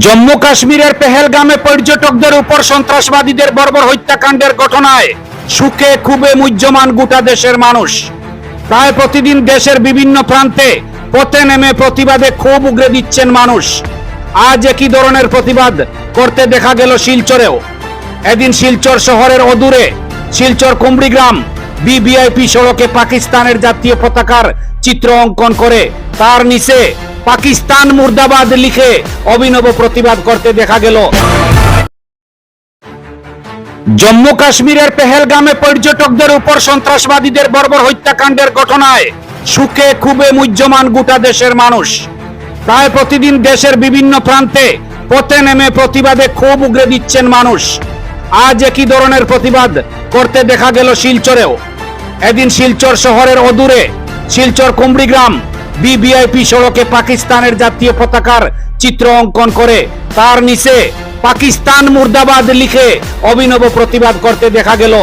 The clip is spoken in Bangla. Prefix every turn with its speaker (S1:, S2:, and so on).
S1: জম্মু কাশ্মীরের পেহেলগামে পর্যটকদের উপর সন্ত্রাসবাদীদের বর্বর হত্যাকাণ্ডের ঘটনায় সুখে খুবে মুহ্যমান গোটা দেশের মানুষ। প্রায় প্রতিদিন দেশের বিভিন্ন প্রান্তে পথে নেমে প্রতিবাদে ক্ষোভ উগরে দিচ্ছেন মানুষ। আজ একই ধরনের প্রতিবাদ করতে দেখা গেল শিলচরেও। এদিন শিলচর শহরের অদূরে শিলচর কুমড়িগ্রাম ভিভিআইপি সড়কে পাকিস্তানের জাতীয় পতাকার চিত্র অঙ্কন করে তার নিচে পাকিস্তান মুর্দাবাদ লিখে অভিনব প্রতিবাদ করতে দেখা গেল। জম্মু কাশ্মীরের পেহেলগামে পর্যটকদের উপর সন্ত্রাসবাদীদের বর্বর হত্যাকাণ্ডের ঘটনায় সুখে খুবে মুহ্যমান গোটা দেশের মানুষ। প্রায় প্রতিদিন দেশের বিভিন্ন প্রান্তে পথে নেমে প্রতিবাদে ক্ষোভ উগরে দিচ্ছেন মানুষ। আজ একই ধরনের প্রতিবাদ করতে দেখা গেল শিলচরেও। এদিন শিলচর শহরের অদূরে শিলচর কুমড়িগ্রাম ভিভিআইপি সড়কে পাকিস্তানের জাতীয় পতাকার চিত্র অঙ্কন করে তার নিচে পাকিস্তান মুর্দাবাদ লিখে অভিনব প্রতিবাদ করতে দেখা গেল।